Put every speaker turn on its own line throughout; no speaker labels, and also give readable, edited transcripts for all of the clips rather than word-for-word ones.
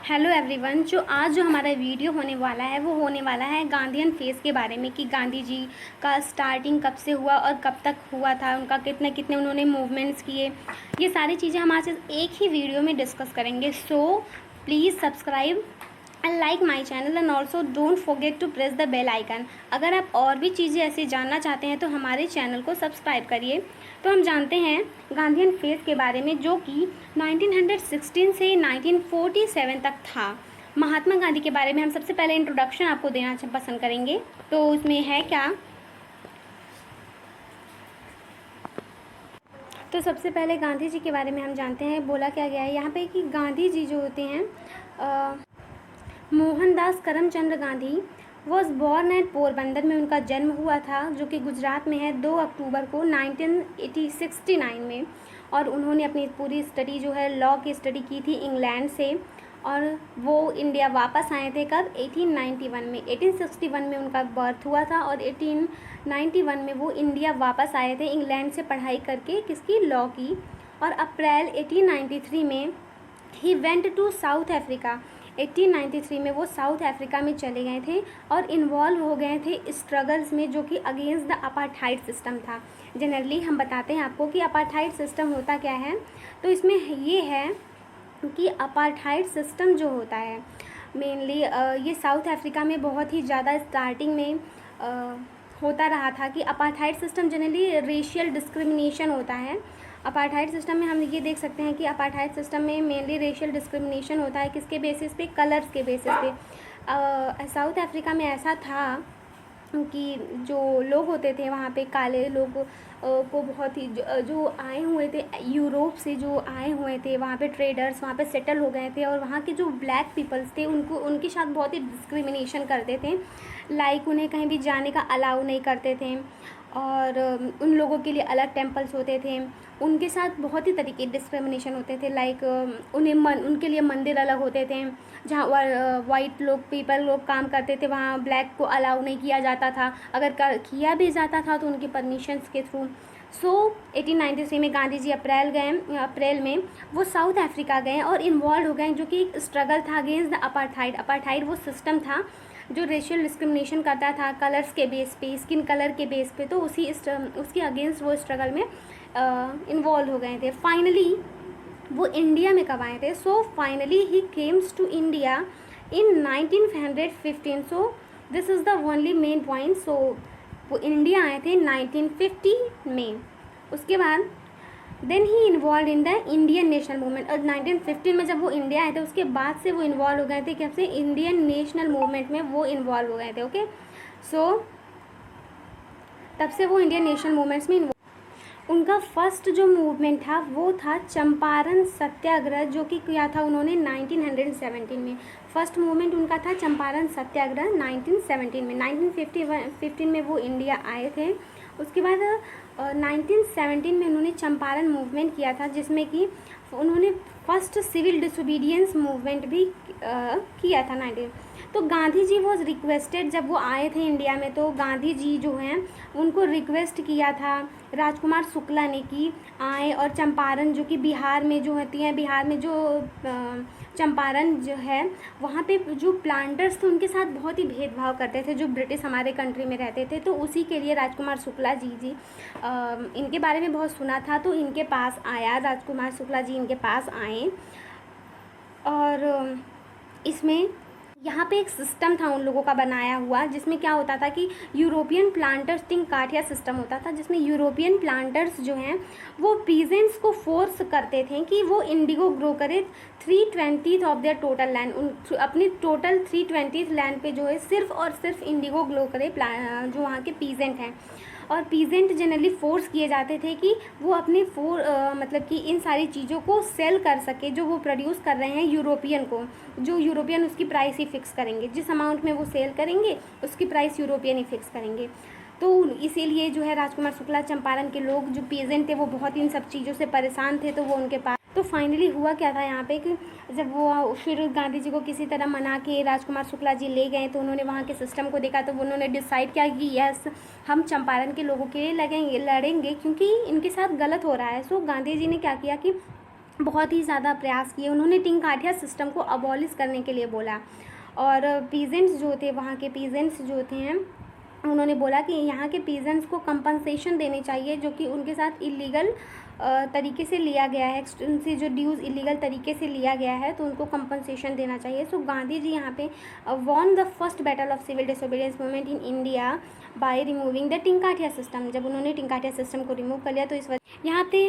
Hello everyone. जो हमारा video होने वाला है वो होने वाला है गांधीयन फेज़ के बारे में कि गांधी जी का स्टार्टिंग कब से हुआ और कब तक हुआ था, उनका कितने कितने उन्होंने मूवमेंट्स किए। ये सारी चीज़ें हम आज एक ही वीडियो में डिस्कस करेंगे। So please subscribe and like my channel and also don't forget to press the bell icon. अगर आप और भी चीज़ें ऐसे जानना चाहते हैं तो हमारे चैनल को सब्सक्राइब करिए। तो हम जानते हैं गांधीयन फेज़ के बारे में, जो कि 1916 से 1947 तक था। महात्मा गांधी के बारे में हम सबसे पहले इंट्रोडक्शन आपको देना पसंद करेंगे। तो उसमें है क्या, तो सबसे पहले गांधी जी के बारे में हम जानते हैं। बोला क्या गया है यहाँ पे कि गांधी जी जो होते हैं Mohandas Karamchand Gandhi was born at Porbandar में उनका जन्म हुआ था, जो कि गुजरात में है, 2 अक्टूबर को 1969 में। और उन्होंने अपनी पूरी स्टडी जो है लॉ की स्टडी की थी इंग्लैंड से, और वो इंडिया वापस आए थे कब, 1891 में। 1861 में उनका बर्थ हुआ था और 1891 में वो इंडिया वापस आए थे इंग्लैंड से पढ़ाई करके, किसकी, लॉ की। और अप्रैल 1893 में he went to South Africa. 1893 में वो साउथ अफ्रीका में चले गए थे और इन्वॉल्व हो गए थे स्ट्रगल्स में, जो कि अगेंस्ट द अपार्थाइड सिस्टम था। जनरली हम बताते हैं आपको कि अपार्थाइड सिस्टम होता क्या है। तो इसमें ये है कि अपार्थाइड सिस्टम जो होता है मेनली ये साउथ अफ्रीका में बहुत ही ज़्यादा स्टार्टिंग में होता रहा था कि apartheid system generally racial discrimination होता है। अपार्थाइड सिस्टम में हम ये देख सकते हैं कि अपार्थाइड सिस्टम में मेनली रेशियल डिस्क्रिमिनेशन होता है, किसके बेसिस पे, कलर्स के बेसिस पे। साउथ अफ्रीका में ऐसा था कि जो लोग होते थे वहाँ पे, काले लोग को बहुत ही जो आए हुए थे यूरोप से, जो आए हुए थे वहाँ पे ट्रेडर्स, वहाँ पे सेटल हो गए थे, और वहाँ के जो ब्लैक पीपल्स थे उनको उनके साथ बहुत ही डिस्क्रिमिनेशन करते थे। लाइक उन्हें कहीं भी जाने का अलाउ नहीं करते थे, और उन लोगों के लिए अलग टेम्पल्स होते थे, उनके साथ बहुत ही तरीके डिस्क्रिमिनेशन होते थे। लाइक उनके लिए मंदिर अलग होते थे, जहाँ वाइट लोग काम करते थे वहाँ ब्लैक को अलाउ नहीं किया जाता था, अगर किया भी जाता था तो उनकी परमिशंस के थ्रू। सो 1893 में गांधी जी अप्रैल में वो साउथ अफ्रीका गए और इन्वॉल्व हो गए, जो कि एक स्ट्रगल था अगेंस्ट द अपार्थाइड। अपार्थाइड वो सिस्टम था जो रेशियल डिस्क्रिमिनेशन करता था कलर्स के बेस पे, स्किन कलर के बेस पे। तो उसके अगेंस्ट वो स्ट्रगल में इन्वॉल्व हो गए थे। फाइनली वो इंडिया में कब आए थे, so finally he came to India in 1915। So this is the only main point. सो वो इंडिया आए थे 1950 में। उसके बाद then he involve in the Indian national movement. और 1915 में जब वो इंडिया आए थे उसके बाद से वो इन्वॉल्व हो गए थे, कब से, इंडियन नेशनल मूवमेंट में वो इन्वॉल्व हो गए थे। ओके, सो तब से वो इंडियन नेशनल मूवमेंट्स में उनका फर्स्ट जो मूवमेंट था वो था चंपारण सत्याग्रह, जो कि किया था उन्होंने 1917 में। फर्स्ट मूवमेंट उनका था चंपारण सत्याग्रह 1917 में। 1915 में वो इंडिया आए थे। उसके बाद 1917 में उन्होंने चंपारण मूवमेंट किया था, जिसमें कि उन्होंने फर्स्ट सिविल डिसोबीडियंस मूवमेंट भी किया था 19। तो गांधी जी वॉज रिक्वेस्टेड, जब वो आए थे इंडिया में तो गांधी जी जो हैं उनको रिक्वेस्ट किया था राजकुमार शुक्ला ने कि आए और चंपारण, जो कि बिहार में जो होती हैं, बिहार में जो चंपारण जो है वहाँ पे जो प्लांटर्स थे उनके साथ बहुत ही भेदभाव करते थे, जो ब्रिटिश हमारे कंट्री में रहते थे। तो उसी के लिए राजकुमार शुक्ला जी इनके बारे में बहुत सुना था, तो इनके पास आया, राजकुमार शुक्ला जी इनके पास आए। और इसमें यहाँ पे एक सिस्टम था उन लोगों का बनाया हुआ, जिसमें क्या होता था कि यूरोपियन प्लांटर्स काठिया सिस्टम होता था, जिसमें यूरोपियन प्लांटर्स जो हैं वो पीजेंट्स को फोर्स करते थे कि वो इंडिगो ग्रो करे 3/20 ऑफ देयर टोटल लैंड। अपनी टोटल 3/20 लैंड पे जो है सिर्फ और सिर्फ इंडिगो ग्रो करे जो वहाँ के पीजेंट हैं। और पीजेंट जनरली फोर्स किए जाते थे कि वो अपने मतलब कि इन सारी चीज़ों को सेल कर सके, जो वो प्रोड्यूस कर रहे हैं यूरोपियन को, जो यूरोपियन उसकी प्राइस ही फिक्स करेंगे, जिस अमाउंट में वो सेल करेंगे उसकी प्राइस यूरोपियन ही फिक्स करेंगे। तो इसीलिए जो है राजकुमार शुक्ला, चंपारण के लोग जो पीजेंट थे वो बहुत इन सब चीज़ों से परेशान थे, तो वो उनके पास। तो फाइनली हुआ क्या था यहाँ पे कि जब वो फिर गांधी जी को किसी तरह मना के राजकुमार शुक्ला जी ले गए, तो उन्होंने वहाँ के सिस्टम को देखा, तो उन्होंने डिसाइड किया कि यस, हम चंपारण के लोगों के लिए लड़ेंगे क्योंकि इनके साथ गलत हो रहा है। सो गांधी जी ने क्या किया कि बहुत ही ज़्यादा प्रयास किए। उन्होंने टिंकाठिया सिस्टम को अबॉलिश करने के लिए बोला। और पीजेंट्स जो थे, वहाँ के पीजेंट्स जो थे हैं, उन्होंने बोला कि यहाँ के पीजेंट्स को कंपनसेशन देने चाहिए जो कि उनके साथ इलीगल तरीके से लिया गया है, उनसे जो ड्यूज़ इलीगल तरीके से लिया गया है, तो उनको कंपनसेशन देना चाहिए। सो गांधी जी यहाँ पे won the first battle of civil disobedience movement in India by removing the tinkathia system. जब उन्होंने टिंकाठिया सिस्टम को रिमूव कर लिया तो इस वजह यहाँ पे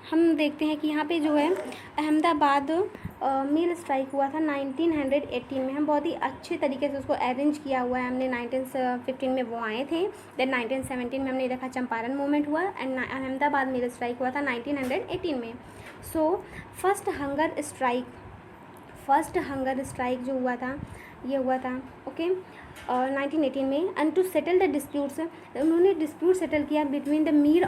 हम देखते हैं कि यहाँ पे जो है अहमदाबाद मील स्ट्राइक हुआ था 1918 में। हम बहुत ही अच्छे तरीके से उसको अरेंज किया हुआ है हमने। 1915 में वो आए थे, देन 1917 में हमने देखा चंपारण मूवमेंट हुआ, एंड अहमदाबाद मील स्ट्राइक हुआ था 1918 में। सो फर्स्ट हंगर स्ट्राइक जो हुआ था, ये हुआ था ओके 1918 में। And to settle the disputes, उन्होंने डिस्प्यूट सेटल किया between the mill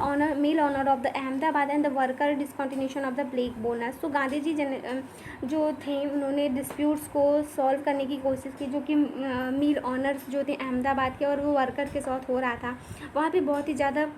owner of the Ahmedabad and the worker discontinuation of the break bonus. तो गांधी जी जो थे, उन्होंने डिस्प्यूट्स को सॉल्व करने की कोशिश की, जो कि मील ऑनर्स जो थे अहमदाबाद के और वो वर्कर के साथ हो रहा था। वहाँ पे बहुत ही ज़्यादा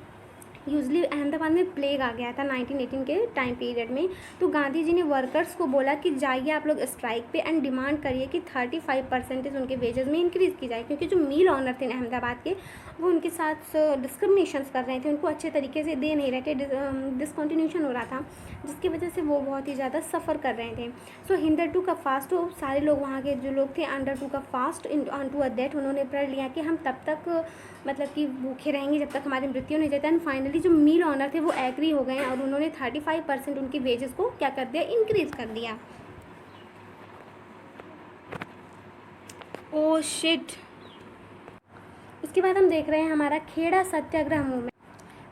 यूजली अहमदाबाद में प्लेग आ गया था 1918 के टाइम पीरियड में। तो गांधी जी ने वर्कर्स को बोला कि जाइए आप लोग स्ट्राइक पे एंड डिमांड करिए कि 35% उनके वेजेस में इंक्रीज़ की जाए, क्योंकि जो मील ऑनर थे अहमदाबाद के, वो उनके साथ डिस्क्रिमिनेशंस कर रहे थे, उनको अच्छे तरीके से दे नहीं रहे थे, डिसकंटिन्यूशन हो रहा था, जिसकी वजह से वो बहुत ही ज़्यादा सफ़र कर रहे थे। सो हिंदर टू का फास्ट, तो सारे लोग वहाँ के जो लोग थे अंडर टू का fast on to a death, उन्होंने प्रण लिया कि हम तब तक मतलब कि भूखे रहेंगे जब तक हमारी मृत्यु नहीं जाती। एंड फाइनली जो मील ऑनर थे वो एग्री हो गए और उन्होंने 35% उनकी वेजेस को क्या कर दिया, इंक्रीज कर दिया। Oh shit. उसके बाद हम देख रहे हैं हमारा खेड़ा सत्याग्रह मूवमेंट।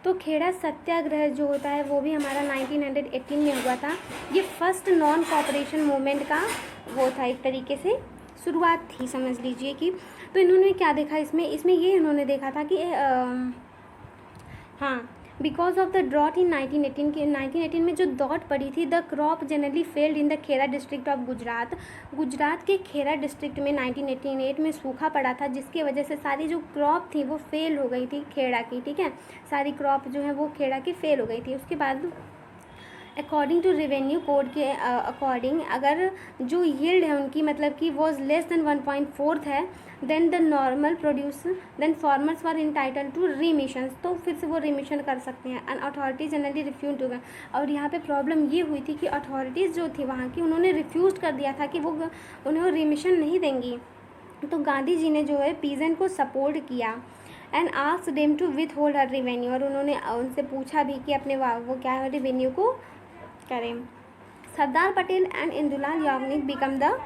तो खेड़ा सत्याग्रह जो होता है वो भी हमारा 1918 में हुआ था। ये फर्स्ट नॉन कॉपरेशन मूवमेंट का वो था, एक तरीके से शुरुआत थी, समझ लीजिए कि। तो इन्होंने क्या देखा इसमें ये इन्होंने देखा था कि हाँ, because of the drought in 1918 में जो दौट पड़ी थी, the crop generally failed in the Kheda district of Gujarat के खेड़ा डिस्ट्रिक्ट में 1988 में सूखा पड़ा था, जिसकी वजह से सारी जो क्रॉप थी वो फेल हो गई थी खेड़ा की, ठीक है। सारी क्रॉप जो है वो खेड़ा की फेल हो गई थी। उसके बाद अकॉर्डिंग टू रेवेन्यू कोड के अकॉर्डिंग अगर जो यील्ड है उनकी मतलब कि वॉज लेस देन 1.4 है, then the normal produce, then farmers were entitled to remissions, तो फिर से वो रिमिशन कर सकते हैं। And authorities generally refuse to. और यहाँ पे प्रॉब्लम ये हुई थी कि अथॉरिटीज़ जो थी वहाँ की, उन्होंने रिफ्यूज़ कर दिया था कि वो उन्हें रिमिशन नहीं देंगी। तो गांधी जी ने जो है पीजेंट को सपोर्ट किया and asked them to withhold her revenue, और उन्होंने उनसे पूछा भी कि अपने वो क्या है रिवेन्यू को करें। Sardar Patel and Indulal Yagnik become the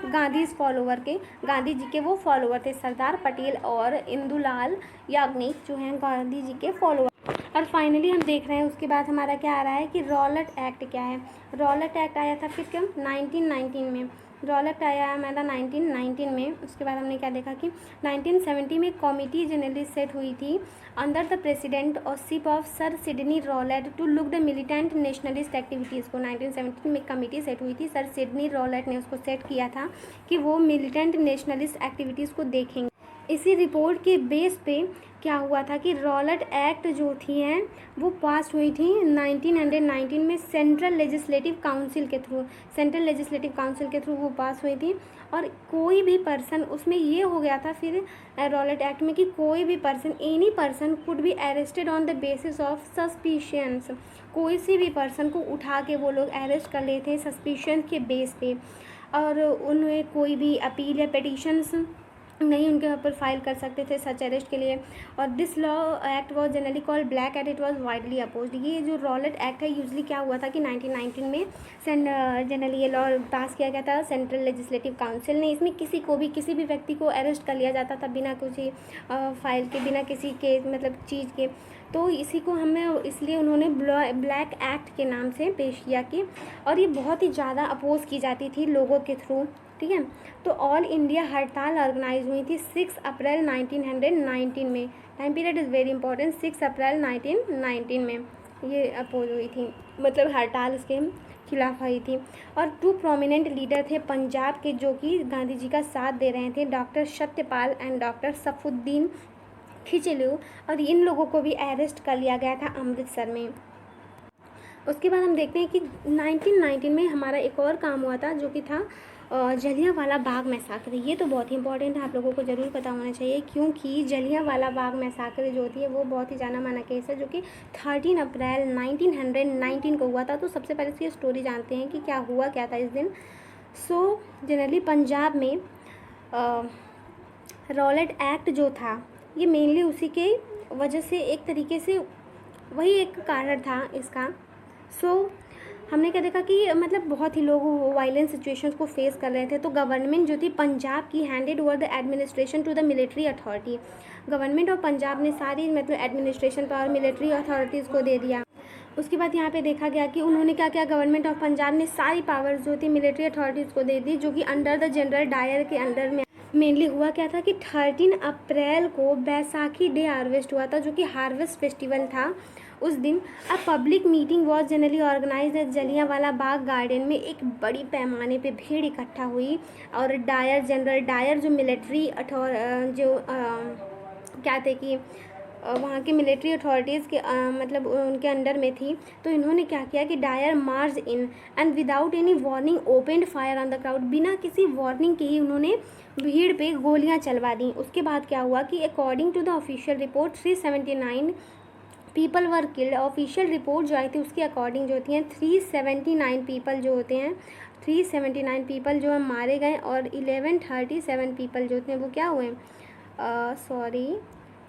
Gandhi follower के, गांधी जी के वो फॉलोवर थे, सरदार पटेल और इंदुलाल याग्निक जो हैं गांधी जी के फॉलोवर। और फाइनली हम देख रहे हैं उसके बाद हमारा क्या आ रहा है कि रॉलेट एक्ट क्या है। रॉलेट एक्ट आया था फिर कब, 1919 में। रॉलेट आया हमारा 1919 में। उसके बाद हमने क्या देखा कि 1970 में कॉमिटी जनरली सेट हुई थी अंडर द प्रेसिडेंट और ship of sir Sidney Rowlatt to look the militant nationalist activities को। 1970 में कमेटी सेट हुई थी, सर सिडनी रॉलेट ने उसको सेट किया था कि वो मिलिटेंट नेशनलिस्ट एक्टिविटीज़ को देखेंगे। इसी रिपोर्ट के बेस पे क्या हुआ था कि रॉलेट एक्ट जो थी हैं वो पास हुई थी 1919 में सेंट्रल लेजिस्लेटिव काउंसिल के थ्रू वो पास हुई थी। और कोई भी पर्सन उसमें ये हो गया था फिर रॉलेट एक्ट में कि कोई भी person, any person could be arrested on the basis of suspicions. कोई सी भी पर्सन को उठा के वो लोग अरेस्ट कर लेते हैं सस्पिशन के बेस पे, और उन्हें कोई भी अपील या पिटीशंस नहीं उनके ऊपर फाइल कर सकते थे सच अरेस्ट के लिए। और this law act was generally called black and it was widely opposed. ये जो रॉलेट एक्ट है यूजली क्या हुआ था कि 1919 में जनरली ये लॉ पास किया गया था सेंट्रल लेजिस्लेटिव काउंसिल ने। इसमें किसी को भी, किसी भी व्यक्ति को अरेस्ट कर लिया जाता था बिना कुछ फाइल के, बिना किसी के मतलब चीज़ के। तो इसी को हमें इसलिए उन्होंने ब्लैक एक्ट के नाम से पेश किया कि, और ये बहुत ही ज़्यादा अपोज की जाती थी लोगों के थ्रू, ठीक है। तो ऑल इंडिया हड़ताल ऑर्गेनाइज हुई थी 6 अप्रैल 1919 में। Time period is very important. 6 अप्रैल 1919 में ये अपोज हुई थी, मतलब हड़ताल इसके खिलाफ हुई थी। और 2 प्रोमिनेंट लीडर थे पंजाब के जो कि गांधी जी का साथ दे रहे थे, doctor Satyapal and doctor Saifuddin Kitchlew, और इन लोगों को भी अरेस्ट कर लिया गया था अमृतसर में। उसके बाद हम देखते हैं कि 1919 में हमारा एक और काम हुआ था जो कि था जलियांवाला बाग मैसाकर। ये तो बहुत ही इंपॉर्टेंट है, आप लोगों को ज़रूर पता होना चाहिए, क्योंकि जलियांवाला बाग मैसाकर जो होती है वो बहुत ही जाना माना केस है जो कि 13 अप्रैल 1919 को हुआ था। तो सबसे पहले इसकी स्टोरी जानते हैं कि क्या हुआ क्या था इस दिन। सो जनरली पंजाब में रॉलेट एक्ट जो था ये मेनली उसी के वजह से एक तरीके से वही एक कारण था इसका। सो हमने क्या देखा कि मतलब बहुत ही लोग वायलेंस सिचुएशंस को फेस कर रहे थे, तो गवर्नमेंट जो थी पंजाब की handed over the administration to the military authority. Government of Punjab ने सारी मतलब एडमिनिस्ट्रेशन पावर मिलिट्री अथॉरिटीज़ को दे दिया। उसके बाद यहाँ पे देखा गया कि उन्होंने क्या किया, गवर्नमेंट ऑफ पंजाब ने सारी पावर्स जो थी मिलिट्री अथॉरिटीज़ को दे दी, जो कि अंडर द जनरल डायर के अंडर में। मेनली हुआ क्या था कि 13 अप्रैल को बैसाखी डे हार्वेस्ट हुआ था जो कि हार्वेस्ट फेस्टिवल था। उस दिन a public meeting was generally organise at Jallianwala Bagh garden में। एक बड़ी पैमाने पे भीड़ इकट्ठा हुई और डायर जनरल डायर जो मिलिट्री क्या थे कि वहाँ की मिलिट्री अथॉरिटीज़ के मतलब उनके अंडर में थी। तो इन्होंने क्या किया कि Dyer march in and without any warning opened fire on the crowd. बिना किसी वार्निंग के ही उन्होंने भीड़ पे गोलियां चलवा दी। उसके बाद क्या हुआ कि according to the official report 379 people were killed. Official report जो आई थी उसके अकॉर्डिंग जो होती हैं 379 पीपल जो होते हैं 379 पीपल जो है मारे गए और 1137 पीपल जो होते हैं वो क्या हुए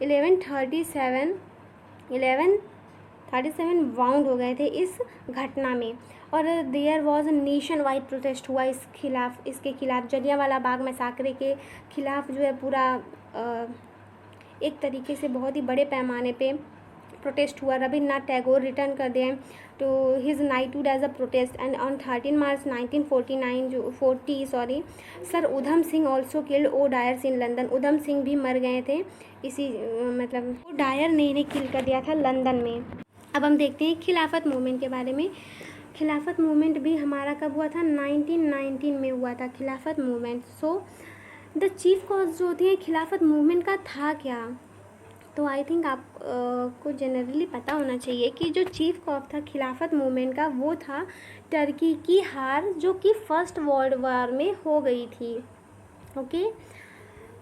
1137 वाउंड हो गए थे इस घटना में। और there was nationwide protest हुआ इसके खिलाफ जलियांवाला बाग मैसाकर के खिलाफ जो है पूरा एक तरीके से बहुत ही बड़े पैमाने पे प्रोटेस्ट हुआ। रविन्द्रनाथ टैगोर रिटर्न कर दिए तो his knighthood as a protest and on 13 March 1940 sir Udham Singh also killed O Dyers in London. Udham Singh भी मर गए थे इसी मतलब ओ डायर ने इन्हें किल कर दिया था लंदन में। अब हम देखते हैं खिलाफत मूवमेंट के बारे में। खिलाफत मूवमेंट भी हमारा कब हुआ था 1919 में हुआ था खिलाफत movement. So the chief cause जो होती है खिलाफत मूवमेंट का था क्या, तो आई थिंक आप को जनरली पता होना चाहिए कि जो चीफ कॉज था खिलाफत मूवमेंट का वो था टर्की की हार जो कि फर्स्ट वर्ल्ड वॉर में हो गई थी। Okay,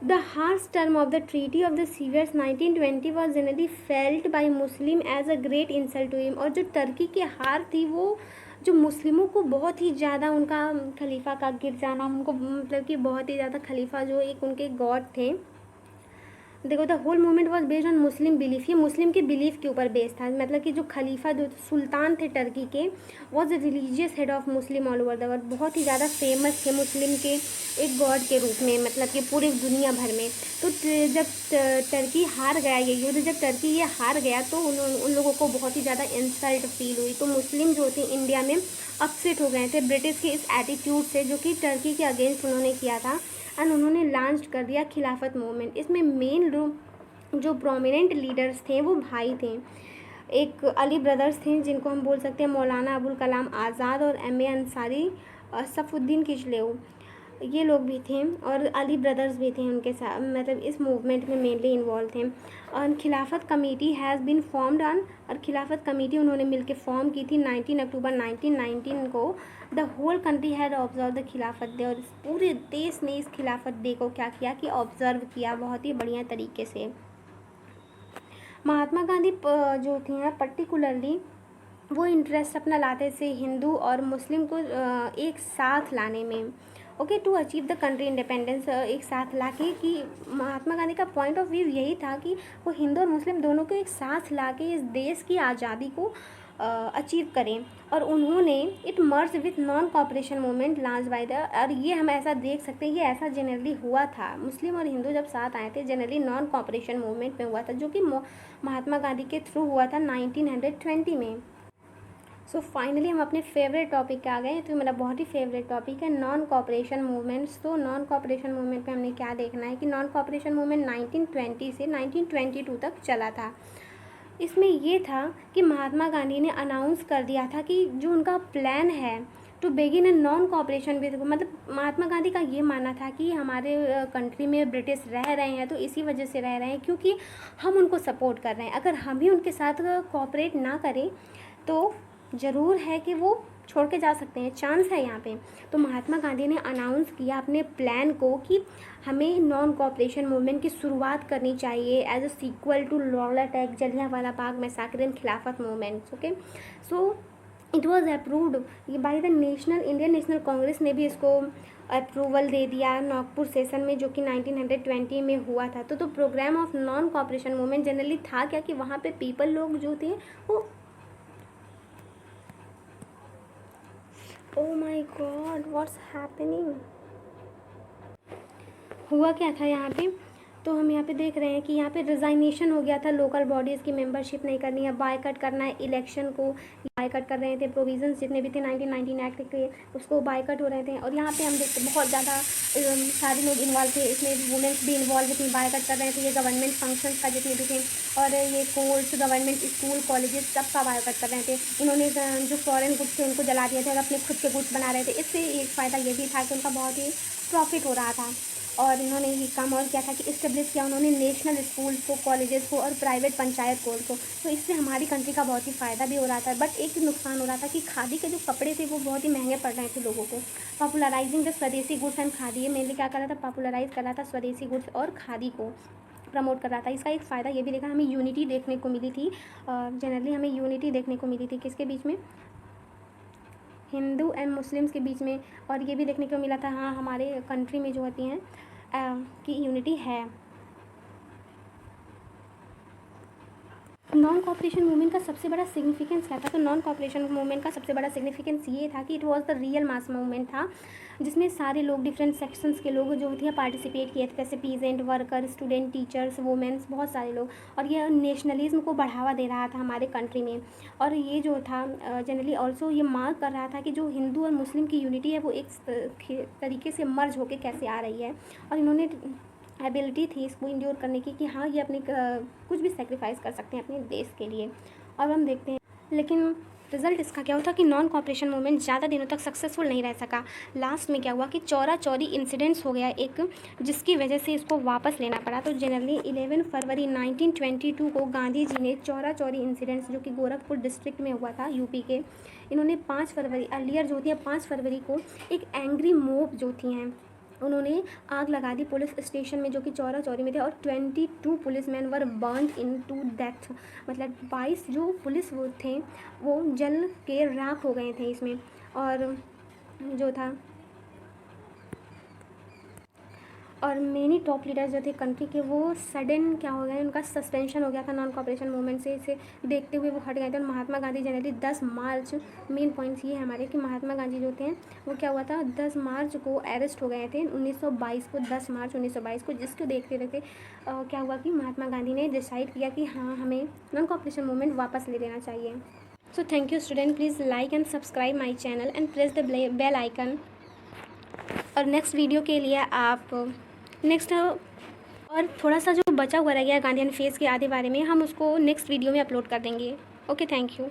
the harsh term of the treaty of the Sevres 1920 was generally felt by Muslim as a great insult to him. और जो टर्की की हार थी वो जो मुस्लिमों को बहुत ही ज़्यादा उनका खलीफा का गिर जाना, उनको मतलब कि बहुत ही ज़्यादा खलीफा जो एक उनके गॉड थे। देखो the whole movement was based on Muslim belief. ये मुस्लिम के बिलीफ के ऊपर बेस्ड था, मतलब कि जो खलीफा जो सुल्तान थे टर्की के was the religious head of Muslim all over the world. बहुत ही ज़्यादा फेमस थे मुस्लिम के एक गॉड के रूप में, मतलब कि पूरे दुनिया भर में। तो जब टर्की हार गया ये युद्ध, जब टर्की ये हार गया तो उन लोगों को बहुत ही ज़्यादा इंसल्ट फील हुई। तो मुस्लिम जो थे इंडिया में अपसेट हो गए थे ब्रिटिश के इस एटीट्यूड से जो कि टर्की के अगेंस्ट उन्होंने किया था एंड उन्होंने लॉन्च कर दिया खिलाफत मूवमेंट। इसमें मेन जो प्रोमिनेंट लीडर्स थे वो भाई थे। एक अली ब्रदर्स थे जिनको हम बोल सकते हैं मौलाना अबुल कलाम आज़ाद और M.A. अंसारी, सफुद्दीन किचलेऊ, ये लोग भी थे और अली ब्रदर्स भी थे उनके साथ, मतलब इस मूवमेंट में मेनली इन्वॉल्व थे। और Khilafat committee has been formed on, और खिलाफत कमेटी उन्होंने मिलकर फॉर्म की थी 19 अक्टूबर 1919 को। The whole country had observe the Khilafat day. और पूरे देश ने इस खिलाफत डे को क्या किया कि ऑब्जर्व किया बहुत ही बढ़िया तरीके से। महात्मा गांधी जो थे पर्टिकुलरली वो इंटरेस्ट अपना लाते थे हिंदू और मुस्लिम को एक साथ लाने में। Okay, to achieve the country independence, एक साथ ला के कि महात्मा गांधी का पॉइंट ऑफ व्यू यही था कि वो हिंदू और मुस्लिम दोनों को एक साथ ला के इस देश की आज़ादी को अचीव करें। और उन्होंने it merge with non cooperation movement launch by the, और ये हम ऐसा देख सकते हैं ये ऐसा जनरली हुआ था, मुस्लिम और हिंदू जब साथ आए थे जनरली नॉन कॉपरेशन मूवमेंट में हुआ था जो कि महात्मा गांधी के थ्रू हुआ था 1920 में। सो फाइनली हम अपने फेवरेट टॉपिक पे आ गए, तो मेरा बहुत ही फेवरेट टॉपिक है नॉन कॉपरेशन मूवमेंट्स। तो नॉन कॉपरेशन मूवमेंट पे हमने क्या देखना है कि नॉन कॉपरेशन मूवमेंट 1920 से 1922 तक चला था। इसमें ये था कि महात्मा गांधी ने अनाउंस कर दिया था कि जो उनका प्लान है to begin a non cooperation with, मतलब महात्मा गांधी का ये मानना था कि हमारे कंट्री में ब्रिटिश रह रहे हैं तो इसी वजह से रह रहे हैं क्योंकि हम उनको सपोर्ट कर रहे हैं। अगर हम ही उनके साथ कॉपरेट ना करें तो ज़रूर है कि वो छोड़ के जा सकते हैं, चांस है यहाँ पे। तो महात्मा गांधी ने अनाउंस किया अपने प्लान को कि हमें नॉन कोऑपरेशन मूवमेंट की शुरुआत करनी चाहिए as a sequel to Lahore attack, Jallianwala Bagh massacre and Khilafat movements. Okay, so it was approved by the Indian National Congress ने भी इसको अप्रूवल दे दिया नागपुर सेशन में, जो कि 1920 में हुआ था। तो programme of non cooperation movement generally था क्या कि वहाँ पे पीपल लोग जो थे वो, oh my God what's happening, हुआ क्या था यहाँ पे। तो हम यहाँ पे देख रहे हैं कि यहाँ पे रिजाइनेशन हो गया था, लोकल बॉडीज़ की मेंबरशिप नहीं करनी है, बायकट करना है, इलेक्शन को बायकट कर रहे थे, प्रोविजंस जितने भी थे 1919 एक्ट के उसको बायकट हो रहे थे। और यहाँ पे हम देखते बहुत ज़्यादा सारे लोग इन्वॉल्व थे इसमें, वुमेंस भी इन्वॉल्व थी, बायकट कर रहे थे, ये गवर्नमेंट फंक्शंस का जितने भी थे, और ये कोर्ट्स, गवर्नमेंट स्कूल, कॉलेजेस सबका बायकट कर रहे थे। इन्होंने जो फॉरेन गुड्स थे उनको जला दिया था और अपने खुद के गुड्स बना रहे थे। इससे एक फ़ायदा ये भी था कि उनका बहुत ही प्रॉफिट हो रहा था। और इन्होंने ये काम और क्या था कि इस्टेब्लिश किया उन्होंने नेशनल स्कूल को, कॉलेजेस को और प्राइवेट पंचायत कोर्ट को। तो इससे हमारी कंट्री का बहुत ही फ़ायदा भी हो रहा था। बट एक नुकसान हो रहा था कि खादी के जो कपड़े थे वो बहुत ही महंगे पड़ रहे थे लोगों को। पॉपुलराइजिंग द स्वदेशी गुड्स एंड खादी, ये मेनली क्या कर रहा था, पॉपुलराइज कर रहा था स्वदेशी गुड्स और खादी को प्रमोट कर रहा था। इसका एक फ़ायदा ये भी देखा, हमें यूनिटी देखने को मिली थी, जनरली हमें यूनिटी देखने को मिली थी किसके बीच में, हिंदू एंड मुस्लिम्स के बीच में। और ये भी देखने को मिला था हाँ हमारे कंट्री में जो होती हैं की यूनिटी है। नॉन कोऑपरेशन मूवमेंट का सबसे बड़ा सिग्निफिकेंस क्या था, तो नॉन कोऑपरेशन मूवमेंट का सबसे बड़ा सिग्निफिकेंस ये था कि it was the real mass movement था, जिसमें सारे लोग, डिफरेंट सेक्शंस के लोग जो थे पार्टिसिपेट किए थे, जैसे peasant, worker, student, teachers, womens, बहुत सारे लोग। और ये नेशनलिज्म को बढ़ावा दे रहा था हमारे कंट्री में। और ये जो था जनरली ऑल्सो ये मार्क कर रहा था कि जो हिंदू और मुस्लिम की यूनिटी है वो एक तरीके से मर्ज होकर कैसे आ रही है। और इन्होंने एबिलिटी थी इसको इंड्योर करने की कि हाँ ये अपने कुछ भी सेक्रीफाइस कर सकते हैं अपने देश के लिए। और हम देखते हैं लेकिन रिज़ल्ट इसका क्या होता कि नॉन कोऑपरेशन मूवमेंट ज़्यादा दिनों तक सक्सेसफुल नहीं रह सका। लास्ट में क्या हुआ कि चौरा चौरी इंसिडेंट्स हो गया एक, जिसकी वजह से इसको वापस लेना पड़ा। तो जनरली 11 फरवरी 1922 को गांधी जी ने चौरा चौरी इंसिडेंट्स, जो कि गोरखपुर डिस्ट्रिक्ट में हुआ था यूपी के, इन्होंने 5 फरवरी अर्लियर जो होती है 5 फरवरी को एक एंग्री मोब जो थी हैं उन्होंने आग लगा दी पुलिस स्टेशन में, जो कि चौरा चौरी में थे। और 22 policeman were burned in to death, मतलब 22 जो पुलिस वो थे वो जल के राख हो गए थे इसमें। और जो था और मेनी टॉप लीडर्स जो थे कंट्री के वो सडन क्या हो गए, उनका सस्पेंशन हो गया था नॉन कोऑपरेशन मूवमेंट से। इसे देखते हुए वो हट गए थे। और महात्मा गांधी जनरली 10 मार्च, मेन पॉइंट्स ये है हमारे कि महात्मा गांधी जो थे वो क्या हुआ था 10 मार्च को अरेस्ट हो गए थे 1922 को, 10 मार्च 1922 को। जिसको देखते देखते क्या हुआ कि महात्मा गांधी ने डिसाइड किया कि हाँ हमें नॉन कोऑपरेशन मूवमेंट वापस ले लेना चाहिए। So thank you student, please like and subscribe my channel and press the bell icon. और नेक्स्ट वीडियो के लिए आप और थोड़ा सा जो बचा हुआ रह गया गांधीयन फेज़ के आधे बारे में, हम उसको नेक्स्ट वीडियो में अपलोड कर देंगे। Okay, thank you.